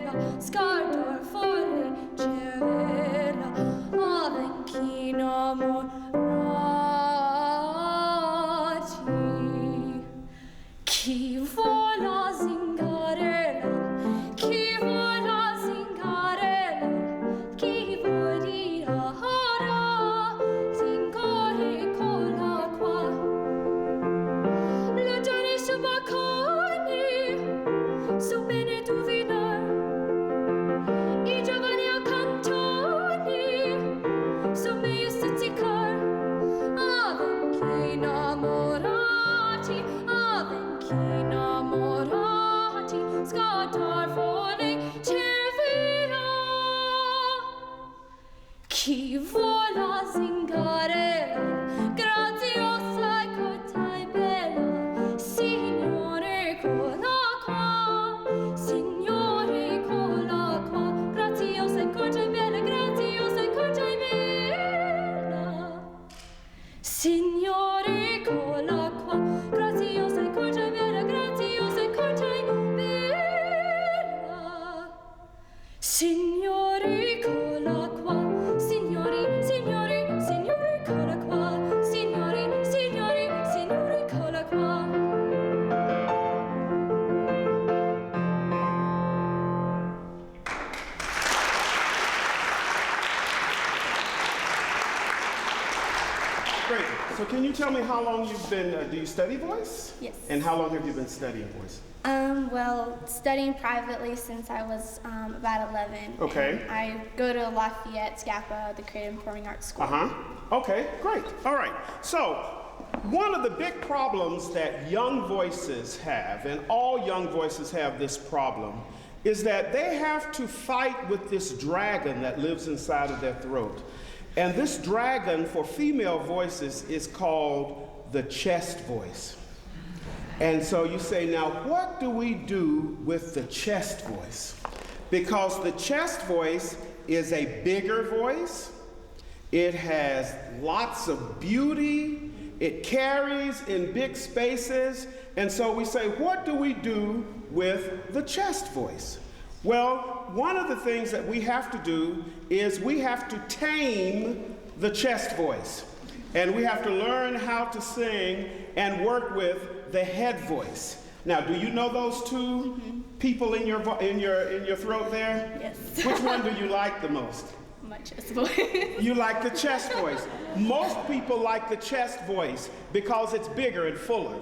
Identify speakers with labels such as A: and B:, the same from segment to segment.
A: vela, scartar folleggiavela, avenchina morati. Chi vola zingarella, chi vola zingarella, chi vorrà ora, zingare cola qua. Le giorni su bacconi, su bene tu vinar, i giovani accantoni, su meglio stuzzicar. Avenchi innamorati, avenchi innamorati, scattar folleggiavela. Chi vola zingarella, graziosa e corta e bella, signore cola qua, signore cola qua, graziosa e corta e bella, graziosa e corta e bella, signore cola qua, graziosa e corta e bella, graziosa e corta e bella, signore cola qua, signori, signori, signori cola qua, signori, signori, signori cola qua.
B: Great. So can you tell me how long you've been, do you study voice?
A: Yes.
B: And how long have you been studying voice?
A: Well, studying privately since I was about 11.
B: Okay.
A: And I go to Lafayette, Scapa, the Creative and Performing Arts School.
B: Okay, great. All right. So one of the big problems that young voices have, and all young voices have this problem, is that they have to fight with this dragon that lives inside of their throat. And this dragon for female voices is called the chest voice. And so you say, now what do we do with the chest voice? Because the chest voice is a bigger voice. It has lots of beauty. It carries in big spaces. And so we say, what do we do with the chest voice? Well, one of the things that we have to do is we have to tame the chest voice. And we have to learn how to sing and work with the head voice. Now, do you know those two people in your throat there?
A: Yes.
B: Which one do you like the most?
A: My chest voice.
B: You like the chest voice. Most people like the chest voice because it's bigger and fuller.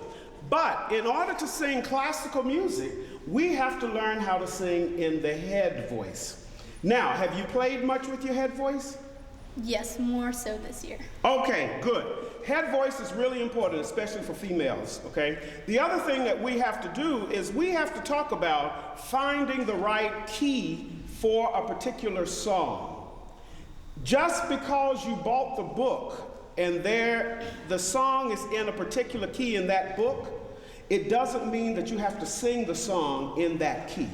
B: But in order to sing classical music, we have to learn how to sing in the head voice. Now, have you played much with your head voice?
A: Yes, more so this year.
B: Okay, good. Head voice is really important, especially for females, okay? The other thing that we have to do is we have to talk about finding the right key for a particular song. Just because you bought the book and the song is in a particular key in that book, it doesn't mean that you have to sing the song in that key.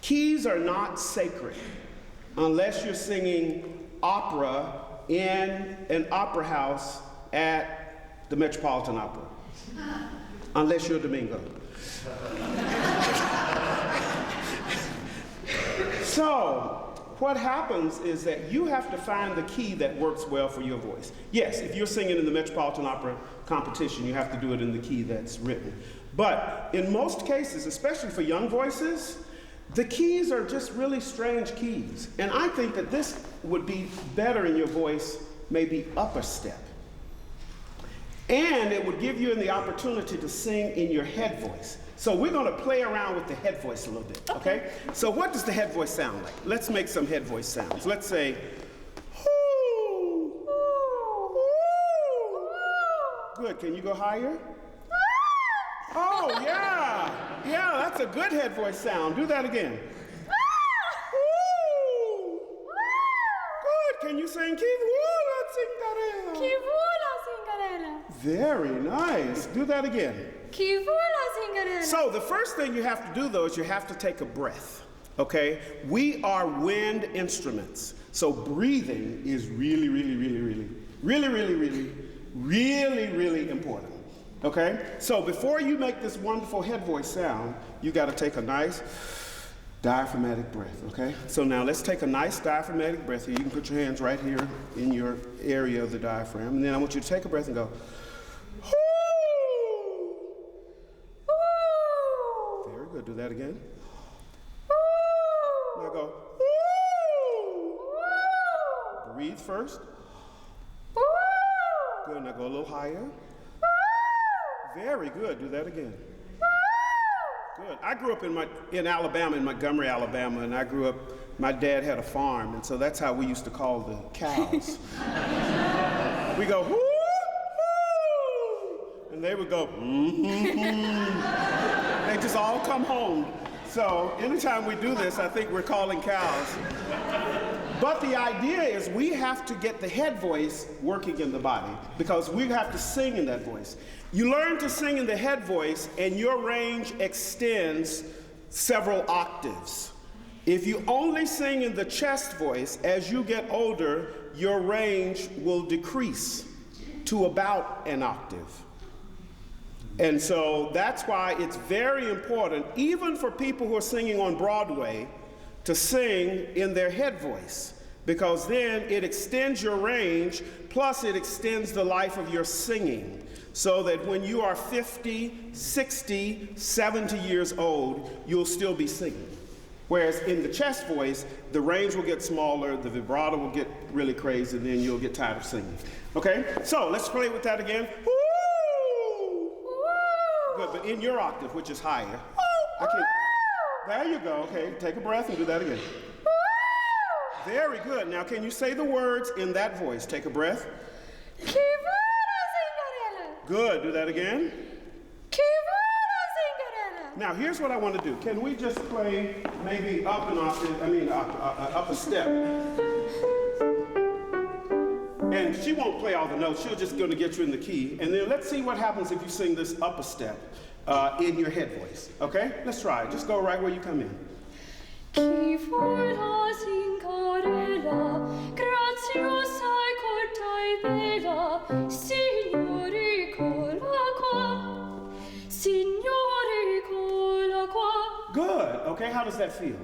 B: Keys are not sacred unless you're singing opera in an opera house at the Metropolitan Opera, unless you're Domingo. So what happens is that you have to find the key that works well for your voice. Yes, if you're singing in the Metropolitan Opera competition, you have to do it in the key that's written. But in most cases, especially for young voices, the keys are just really strange keys. And I think that this would be better in your voice, maybe upper step. And it would give you the opportunity to sing in your head voice. So we're going to play around with the head voice a little bit, okay? So what does the head voice sound like? Let's make some head voice sounds. Let's say, hoo, hoo. Good, can you go higher? Oh, yeah. Yeah, that's a good head voice sound. Do that again. Woo. Good, can you sing Chi vuole Cinderella?
A: Chi vuole Cinderella?
B: Very nice. Do that again.
A: Chi vuole Cinderella?
B: So the first thing you have to do, though, is you have to take a breath, okay? We are wind instruments. So breathing is really, really, really, really, really, really, really, really, really important. Okay? So before you make this wonderful head voice sound, you got to take a nice Diaphragmatic breath, okay? So now let's take a nice diaphragmatic breath here. You can put your hands right here in your area of the diaphragm. And then I want you to take a breath and go, whoo! Very good. Do that again. Now go, whoo! Breathe first. Good. Now go a little higher. Very good. Do that again. Good. I grew up in Alabama, in Montgomery, Alabama, and my dad had a farm, and so that's how we used to call the cows. We go, whoo, whoo, and they would go, They just all come home. So anytime we do this, I think we're calling cows. But the idea is we have to get the head voice working in the body because we have to sing in that voice. You learn to sing in the head voice and your range extends several octaves. If you only sing in the chest voice, as you get older, your range will decrease to about an octave. And so that's why it's very important, even for people who are singing on Broadway, to sing in their head voice, because then it extends your range, plus it extends the life of your singing, so that when you are 50, 60, 70 years old, you'll still be singing. Whereas in the chest voice, the range will get smaller, the vibrato will get really crazy, and then you'll get tired of singing. Okay? So let's play with that again. Woo! Good, but in your octave, which is higher. I can't. There you go. Okay, take a breath and do that again. Very good. Now, can you say the words in that voice? Take a breath. Good. Do that again. Now, here's what I want to do. Can we just play maybe up an octave? Up a step. And she won't play all the notes. She's just going to get you in the key. And then let's see what happens if you sing this up a step in your head voice. Okay? Let's try it. Just go right where you come in.
A: Chi vola s'incarella, graziosai cortai bella, Signore cola qua, Signore cola qua.
B: Good. Okay, how does that feel?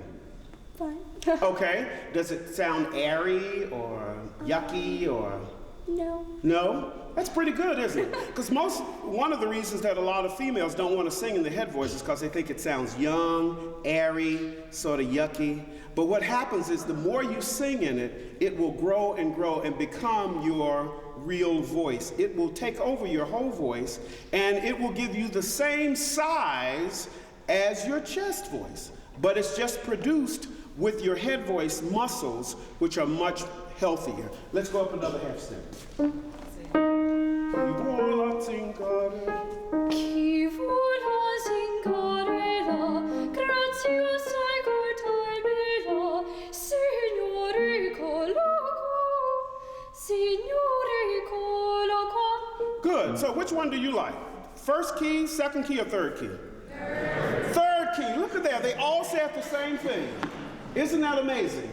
A: Fine.
B: Okay. Does it sound airy or yucky or?
A: No.
B: No? That's pretty good, isn't it? Because one of the reasons that a lot of females don't want to sing in the head voice is because they think it sounds young, airy, sort of yucky. But what happens is the more you sing in it, it will grow and become your real voice. It will take over your whole voice, and it will give you the same size as your chest voice. But it's just produced with your head voice muscles, which are much healthier. Let's go up another half step.
A: Chi vola s'incarella, graziosai cortai bella, Signore cola qua, Signore cola qua.
B: Good. So which one do you like? First key, second key, or third key? Third key. Look at that. They all said the same thing. Isn't that amazing?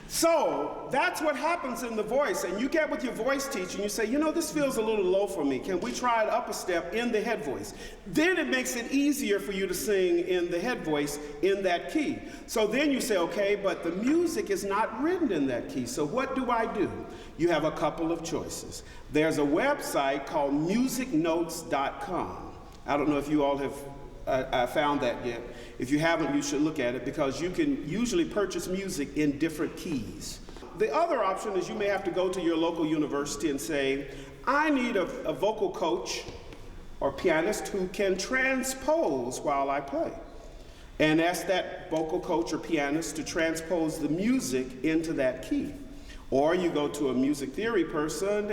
B: So that's what happens in the voice, and you get with your voice teacher and you say, this feels a little low for me. Can we try it up a step in the head voice? Then it makes it easier for you to sing in the head voice in that key. So then you say, okay, but the music is not written in that key. So what do I do? You have a couple of choices. There's a website called musicnotes.com. I don't know if you all have found that yet. If you haven't, you should look at it because you can usually purchase music in different keys. The other option is you may have to go to your local university and say, I need a vocal coach or pianist who can transpose while I play. And ask that vocal coach or pianist to transpose the music into that key. Or you go to a music theory person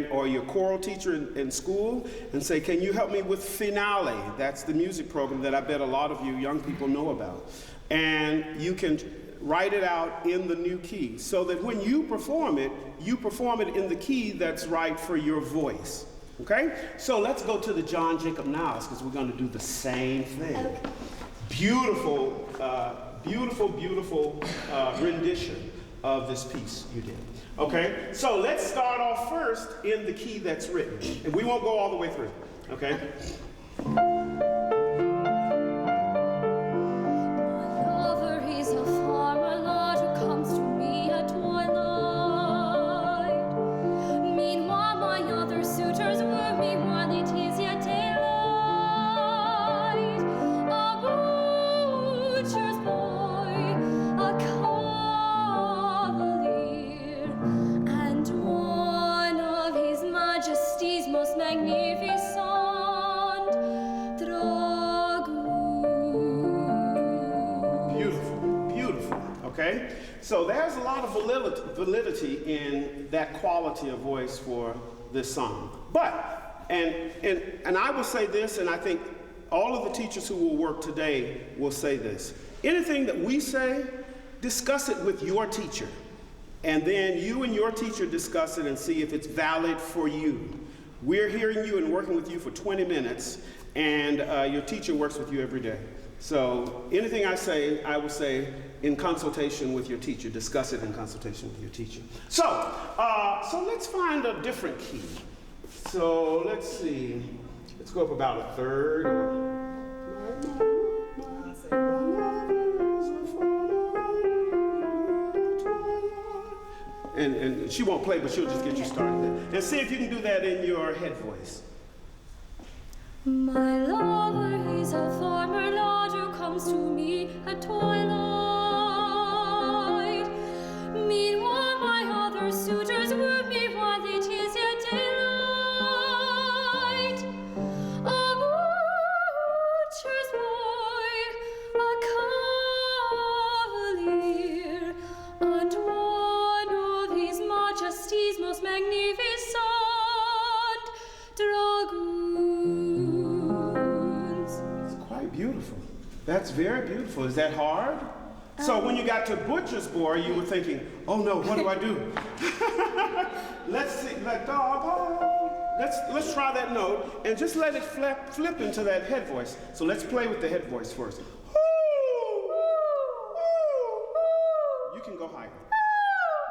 B: or your choral teacher in school and say, can you help me with Finale? That's the music program that I bet a lot of you young people know about. And you can write it out in the new key so that when you perform it in the key that's right for your voice. Okay? So let's go to the John Jacob Niles because we're going to do the same thing. Okay. Beautiful rendition of this piece you did. Okay, so let's start off first in the key that's written, and we won't go all the way through. Okay?
A: My lover, he
B: okay? So there's a lot of validity in that quality of voice for this song. But, and I will say this, and I think all of the teachers who will work today will say this. Anything that we say, discuss it with your teacher. And then you and your teacher discuss it and see if it's valid for you. We're hearing you and working with you for 20 minutes, and your teacher works with you every day. So anything I say, I will say in consultation with your teacher. Discuss it in consultation with your teacher. So let's find a different key. So let's see. Let's go up about a third. And she won't play, but she'll just get you started there. And see if you can do that in your head voice.
A: My lover, he's a farmer lad who comes to me at twilight. Meanwhile, my other suitors woo me while it is yet daylight. A butcher's boy, a cavalier, and one of His Majesty's most magnificent dragoons.
B: It's quite beautiful. That's very beautiful. Is that hard? So when you got to butcher's boy, you were thinking, oh no, what do I do? Let's see, let's try that note and just let it flip into that head voice. So let's play with the head voice first. You can go higher,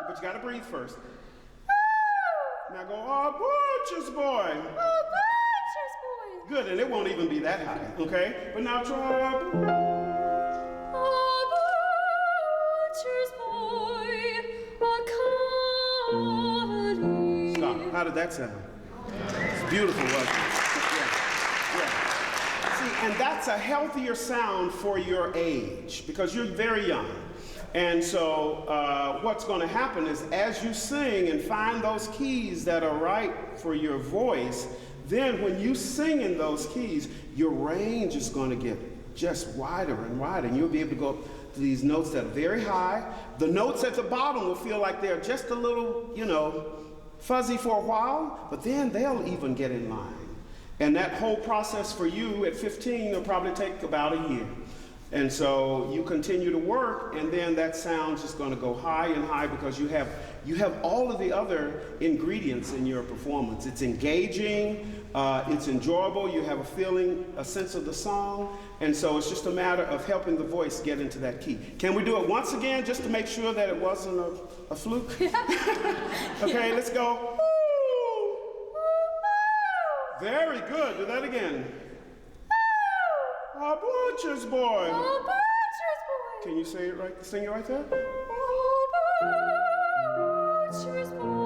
B: but you gotta breathe first. Now go, oh, butcher's boy.
A: Oh, butcher's boy.
B: Good, and it won't even be that high, okay? But now try.
A: Oh, butcher's boy, a cavalier.
B: Stop. How did that sound? It's beautiful, wasn't it? Yeah. See, and that's a healthier sound for your age because you're very young. And so what's going to happen is as you sing and find those keys that are right for your voice, then when you sing in those keys, your range is going to get just wider and wider. And you'll be able to go to these notes that are very high. The notes at the bottom will feel like they're just a little, fuzzy for a while, but then they'll even get in line. And that whole process for you at 15 will probably take about a year. And so you continue to work, and then that sound's just going to go high and high because you have all of the other ingredients in your performance. It's engaging, it's enjoyable, you have a sense of the song, and so it's just a matter of helping the voice get into that key. Can we do it once again just to make sure that it wasn't a fluke? Okay, let's go. Very good. Do that again. A butcher's boy.
A: A butcher's boy.
B: Can you say it right? Sing it right there.
A: A butcher's boy.